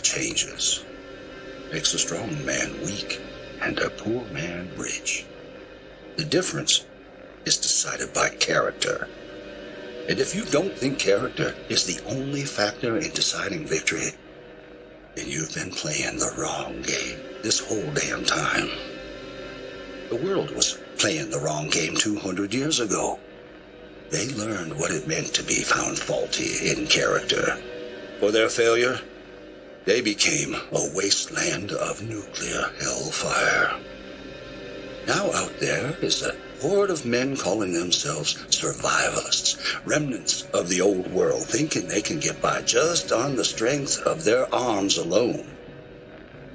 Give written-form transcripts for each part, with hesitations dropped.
changes. Makes a strong man weak and a poor man rich. The difference is decided by character. And if you don't think character is the only factor in deciding victory, then you've been playing the wrong game this whole damn time. The world was playing the wrong game 200 years ago. They learned what it meant to be found faulty in character. For their failure, they became a wasteland of nuclear hellfire. Now out there is a horde of men calling themselves survivalists, remnants of the old world, thinking they can get by just on the strength of their arms alone.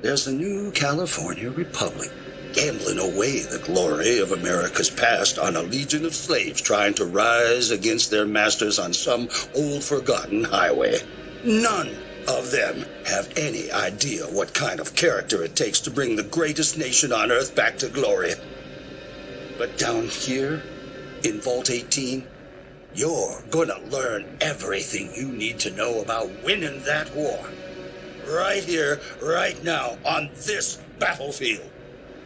There's a new California Republic, gambling away the glory of America's past on a legion of slaves trying to rise against their masters on some old forgotten highway. None of them have any idea what kind of character it takes to bring the greatest nation on earth back to glory. But down here, in Vault 18, you're gonna learn everything you need to know about winning that war. Right here, right now, on this battlefield.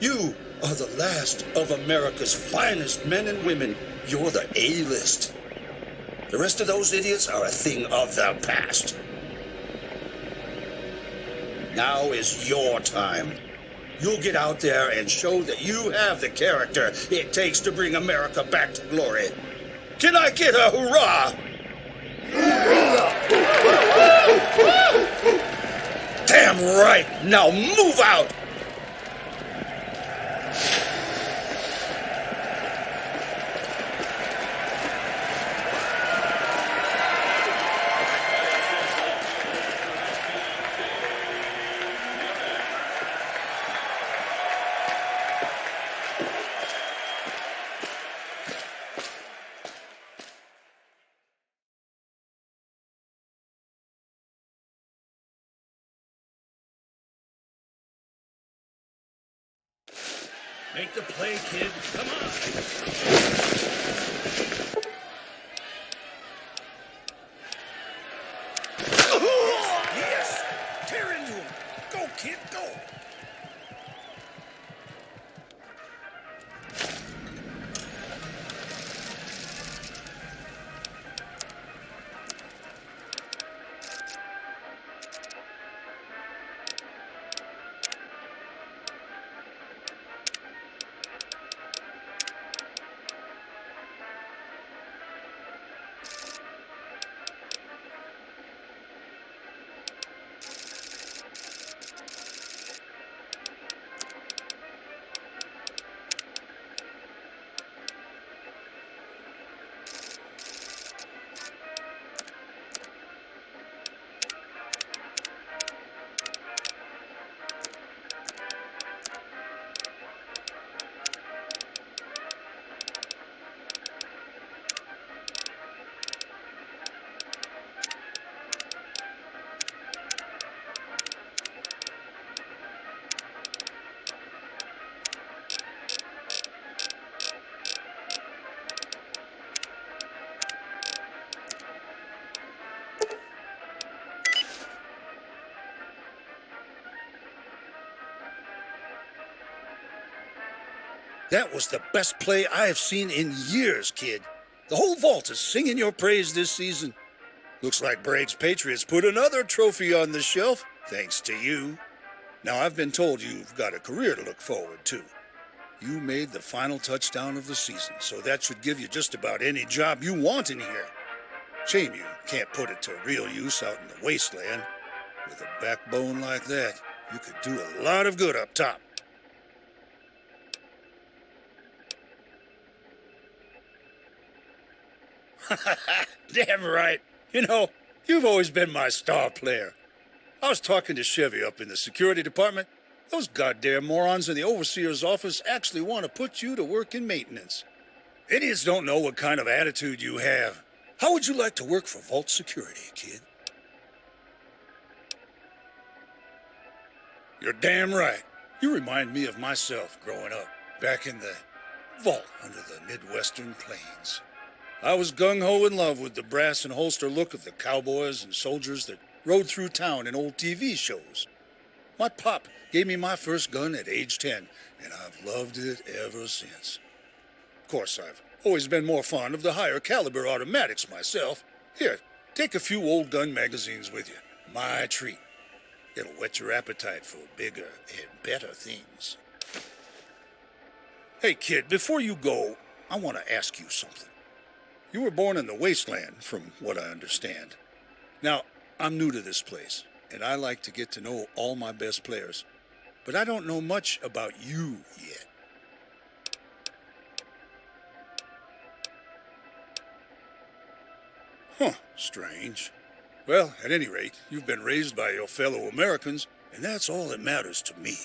You are the last of America's finest men and women. You're the A-list. The rest of those idiots are a thing of the past. Now is your time. You'll get out there and show that you have the character it takes to bring America back to glory. Can I get a hurrah? Damn right! Now move out! Make the play, kid. Come on. Yes! Tear into him. Go, kid, go. That was the best play I have seen in years, kid. The whole vault is singing your praise this season. Looks like Bragg's Patriots put another trophy on the shelf, thanks to you. Now, I've been told you've got a career to look forward to. You made the final touchdown of the season, so that should give you just about any job you want in here. Shame you can't put it to real use out in the wasteland. With a backbone like that, you could do a lot of good up top. Damn right. You know, you've always been my star player. I was talking to Chevy up in the security department. Those goddamn morons in the overseer's office actually want to put you to work in maintenance. Idiots don't know what kind of attitude you have. How would you like to work for Vault Security, kid? You're damn right. You remind me of myself growing up, back in the vault under the Midwestern plains. I was gung-ho in love with the brass and holster look of the cowboys and soldiers that rode through town in old TV shows. My pop gave me my first gun at age 10, and I've loved it ever since. Of course, I've always been more fond of the higher caliber automatics myself. Here, take a few old gun magazines with you. My treat. It'll whet your appetite for bigger and better things. Hey, kid, before you go, I want to ask you something. You were born in the wasteland, from what I understand. Now, I'm new to this place, and I like to get to know all my best players. But I don't know much about you yet. Huh, strange. Well, at any rate, you've been raised by your fellow Americans, and that's all that matters to me.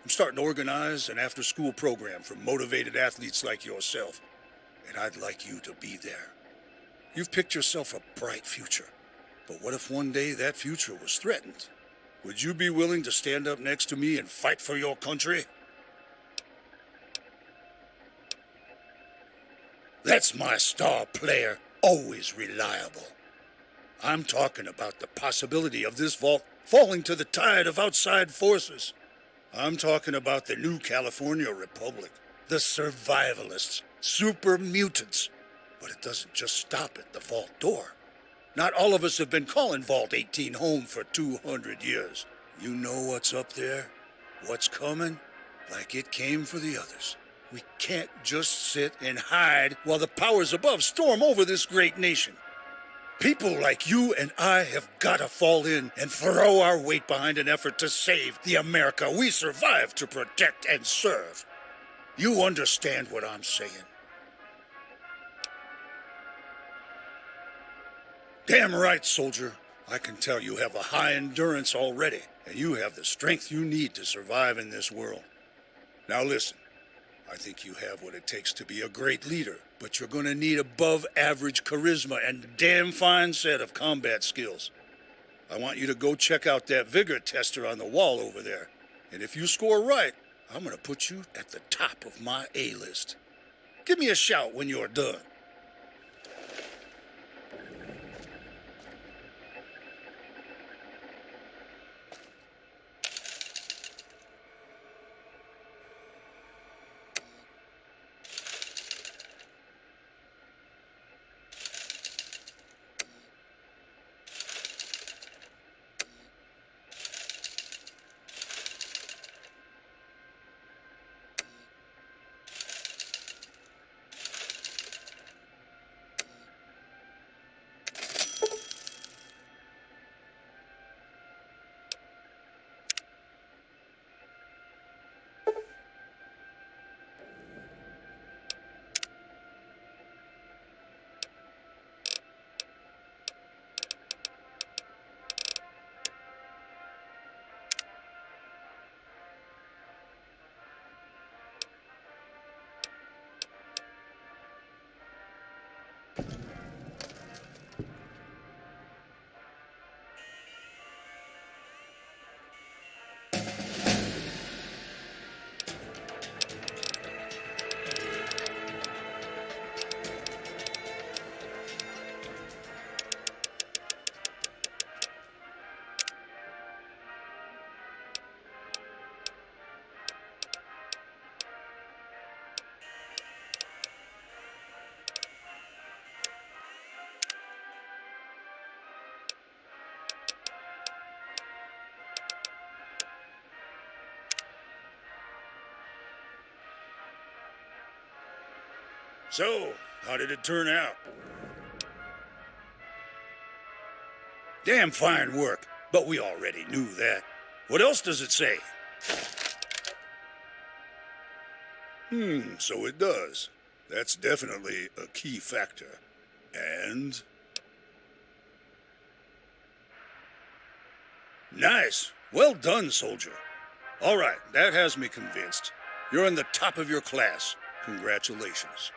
I'm starting to organize an after-school program for motivated athletes like yourself, and I'd like you to be there. You've picked yourself a bright future, but what if one day that future was threatened? Would you be willing to stand up next to me and fight for your country? That's my star player, always reliable. I'm talking about the possibility of this vault falling to the tide of outside forces. I'm talking about the new California Republic, the survivalists, super mutants. But it doesn't just stop at the vault door. Not all of us have been calling Vault 18 home for 200 years. You know what's up there? What's coming? Like it came for the others. We can't just sit and hide while the powers above storm over this great nation. People like you and I have got to fall in and throw our weight behind an effort to save the America we survived to protect and serve. You understand what I'm saying? Damn right, soldier. I can tell you have a high endurance already, and you have the strength you need to survive in this world. Now listen, I think you have what it takes to be a great leader, but you're going to need above-average charisma and a damn fine set of combat skills. I want you to go check out that vigor tester on the wall over there, and if you score right, I'm going to put you at the top of my A-list. Give me a shout when you're done. So, how did it turn out? Damn fine work, but we already knew that. What else does it say? So it does. That's definitely a key factor. And? Nice. Well done, soldier. All right, that has me convinced. You're in the top of your class. Congratulations.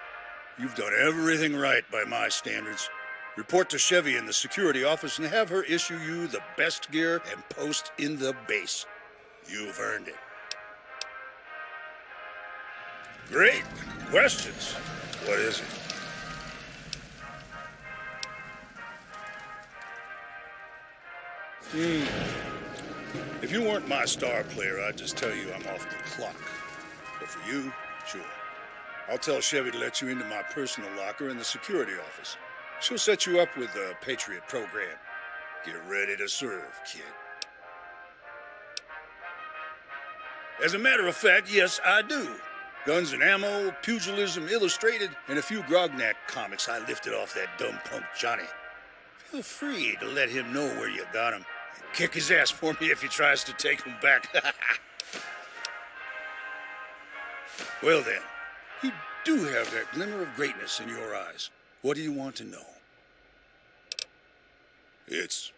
You've done everything right by my standards. Report to Chevy in the security office and have her issue you the best gear and post in the base. You've earned it. Great. Questions? What is it? If you weren't my star player, I'd just tell you I'm off the clock. But for you, sure. I'll tell Chevy to let you into my personal locker in the security office. She'll set you up with the Patriot program. Get ready to serve, kid. As a matter of fact, yes, I do. Guns and Ammo, Pugilism Illustrated, and a few Grognak comics I lifted off that dumb punk Johnny. Feel free to let him know where you got him. And kick his ass for me if he tries to take him back. Well then, you do have that glimmer of greatness in your eyes. What do you want to know? It's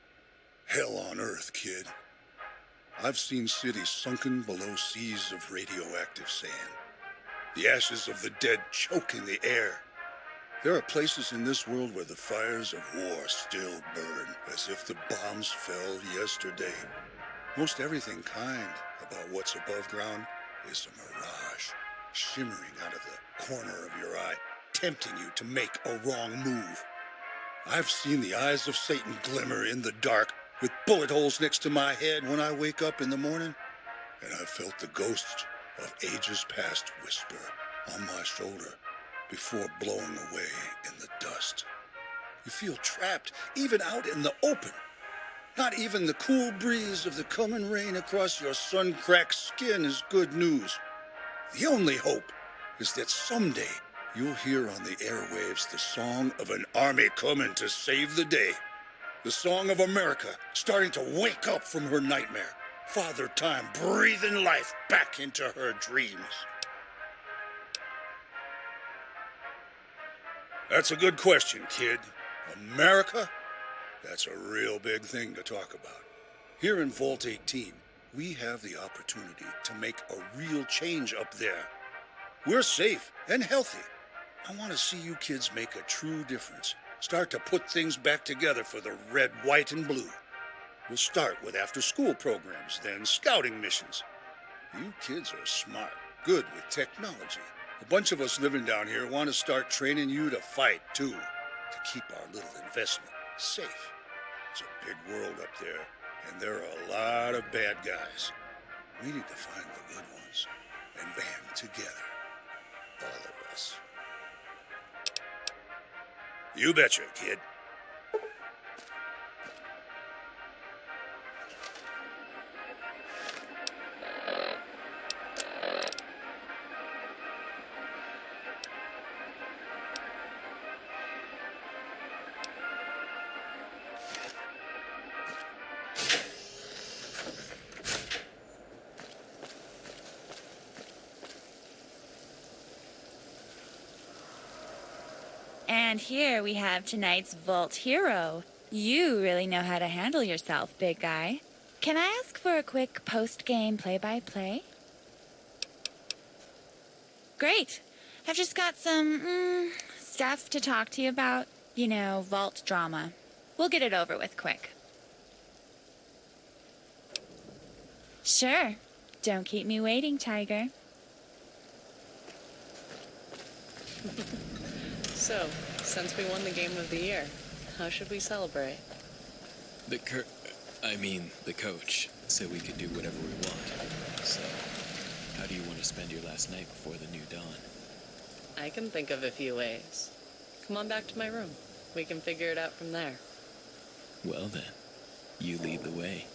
hell on earth, kid. I've seen cities sunken below seas of radioactive sand. The ashes of the dead choke in the air. There are places in this world where the fires of war still burn, as if the bombs fell yesterday. Most everything kind about what's above ground is a mirage, shimmering out of the corner of your eye, tempting you to make a wrong move. I've seen the eyes of Satan glimmer in the dark, with bullet holes next to my head when I wake up in the morning, and I've felt the ghost of ages past whisper on my shoulder before blowing away in the dust. You feel trapped, even out in the open. Not even the cool breeze of the coming rain across your sun-cracked skin is good news. The only hope is that someday you'll hear on the airwaves the song of an army coming to save the day. The song of America starting to wake up from her nightmare. Father Time breathing life back into her dreams. That's a good question, kid. America? That's a real big thing to talk about. Here in Vault 18, we have the opportunity to make a real change up there. We're safe and healthy. I want to see you kids make a true difference. Start to put things back together for the red, white, and blue. We'll start with after-school programs, then scouting missions. You kids are smart, good with technology. A bunch of us living down here want to start training you to fight, too, to keep our little investment safe. It's a big world up there, and there are a lot of bad guys. We need to find the good ones and band together, all of us. You betcha, kid. And here we have tonight's Vault Hero. You really know how to handle yourself, big guy. Can I ask for a quick post-game play-by-play? Great. I've just got some, stuff to talk to you about. You know, Vault drama. We'll get it over with quick. Sure. Don't keep me waiting, Tiger. So, since we won the game of the year, how should we celebrate? The coach said we could do whatever we want. So, how do you want to spend your last night before the new dawn? I can think of a few ways. Come on back to my room. We can figure it out from there. Well then, you lead the way.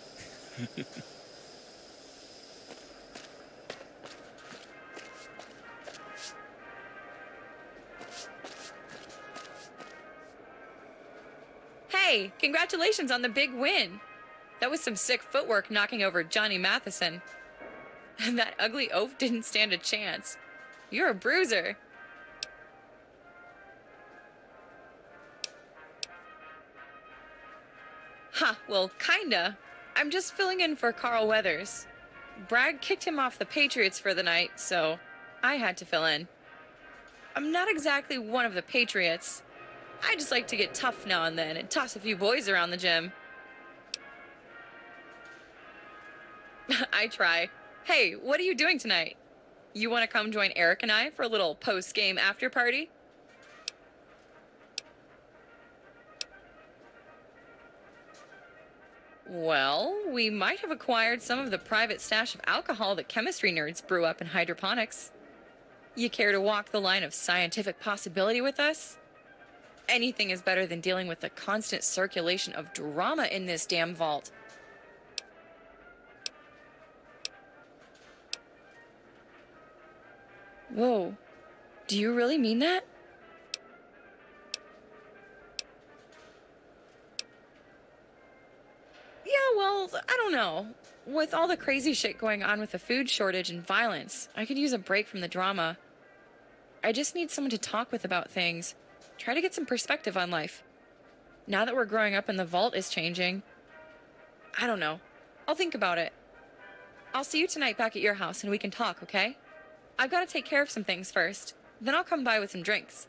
Hey, congratulations on the big win. That was some sick footwork knocking over Johnny Matheson. And that ugly oaf didn't stand a chance. You're a bruiser. Huh, well, kinda. I'm just filling in for Carl Weathers. Bragg kicked him off the Patriots for the night, so I had to fill in. I'm not exactly one of the Patriots. I just like to get tough now and then and toss a few boys around the gym. I try. Hey, what are you doing tonight? You want to come join Eric and I for a little post-game after party? Well, we might have acquired some of the private stash of alcohol that chemistry nerds brew up in hydroponics. You care to walk the line of scientific possibility with us? Anything is better than dealing with the constant circulation of drama in this damn vault. Whoa, do you really mean that? Yeah, well, I don't know. With all the crazy shit going on with the food shortage and violence, I could use a break from the drama. I just need someone to talk with about things. Try to get some perspective on life. Now that we're growing up and the vault is changing, I don't know. I'll think about it. I'll see you tonight back at your house and we can talk, okay? I've got to take care of some things first. Then I'll come by with some drinks.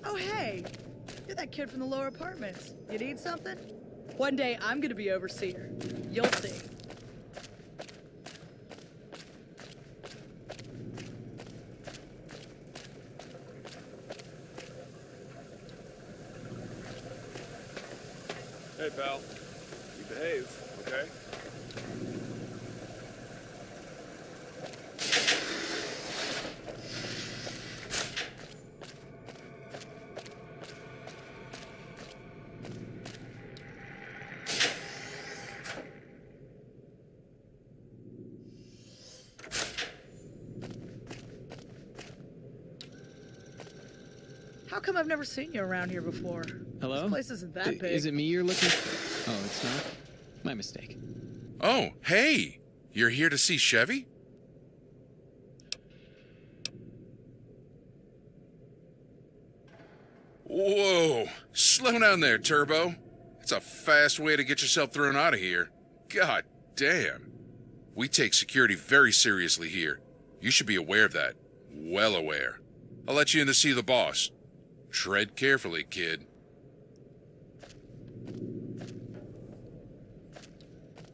Oh, hey! You're that kid from the lower apartments. You need something? One day I'm gonna be overseer. You'll see. Hey, pal. You behave, okay? How come I've never seen you around here before? Hello? This place isn't that big. Is it me you're looking for? Oh, it's not? My mistake. Oh, hey! You're here to see Chevy? Whoa! Slow down there, Turbo. It's a fast way to get yourself thrown out of here. God damn. We take security very seriously here. You should be aware of that. Well aware. I'll let you in to see the boss. Tread carefully, kid.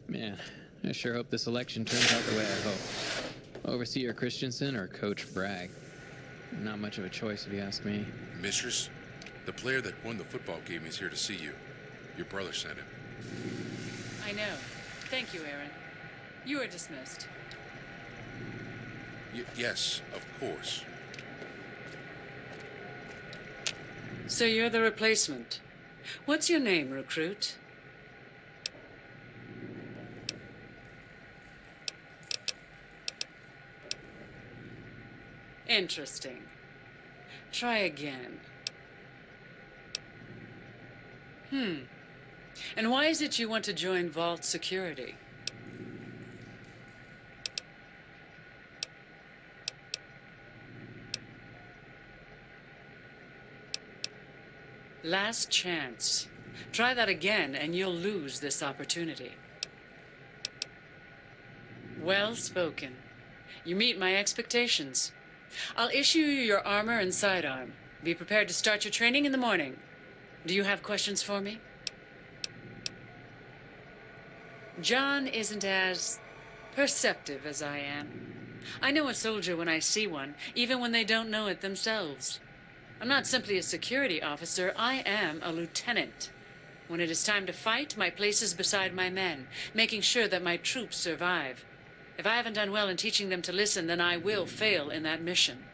Man, I sure hope this election turns out the way I hope. Overseer Christensen or Coach Bragg? Not much of a choice if you ask me. Mistress, the player that won the football game is here to see you. Your brother sent him. I know. Thank you, Aaron. You are dismissed. Yes, of course. So you're the replacement. What's your name, recruit? Interesting. Try again. And why is it you want to join Vault Security? Last chance. Try that again and you'll lose this opportunity. Well spoken. You meet my expectations. I'll issue you your armor and sidearm. Be prepared to start your training in the morning. Do you have questions for me? John isn't as perceptive as I am. I know a soldier when I see one, even when they don't know it themselves. I'm not simply a security officer, I am a lieutenant. When it is time to fight, my place is beside my men, making sure that my troops survive. If I haven't done well in teaching them to listen, then I will fail in that mission.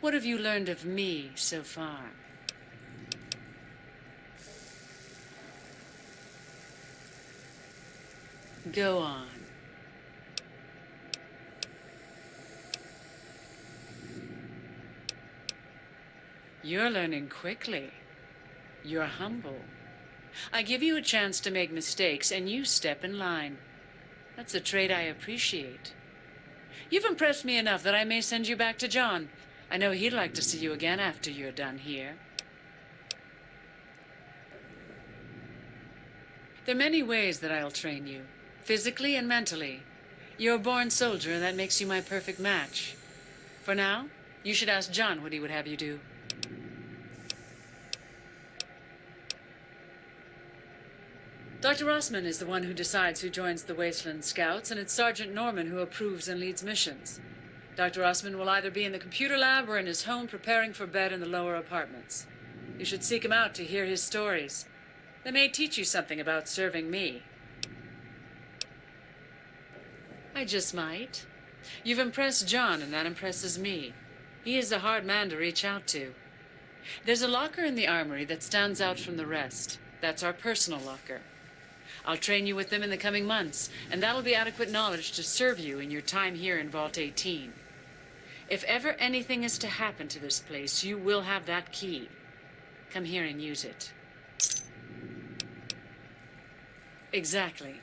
What have you learned of me so far? Go on. You're learning quickly. You're humble. I give you a chance to make mistakes, and you step in line. That's a trait I appreciate. You've impressed me enough that I may send you back to John. I know he'd like to see you again after you're done here. There are many ways that I'll train you, physically and mentally. You're a born soldier, and that makes you my perfect match. For now, you should ask John what he would have you do. Dr. Rossman is the one who decides who joins the Wasteland Scouts, and it's Sergeant Norman who approves and leads missions. Dr. Rossman will either be in the computer lab or in his home preparing for bed in the lower apartments. You should seek him out to hear his stories. They may teach you something about serving me. I just might. You've impressed John, and that impresses me. He is a hard man to reach out to. There's a locker in the armory that stands out from the rest. That's our personal locker. I'll train you with them in the coming months, and that'll be adequate knowledge to serve you in your time here in Vault 18. If ever anything is to happen to this place, you will have that key. Come here and use it. Exactly.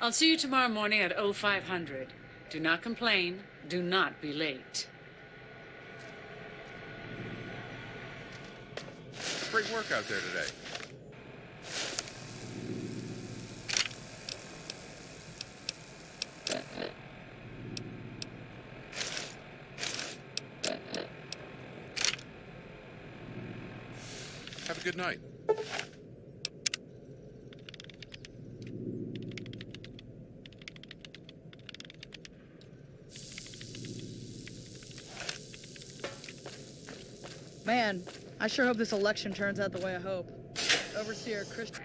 I'll see you tomorrow morning at 0500. Do not complain. Do not be late. Great work out there today. Have a good night. Man, I sure hope this election turns out the way I hope. Overseer Christian.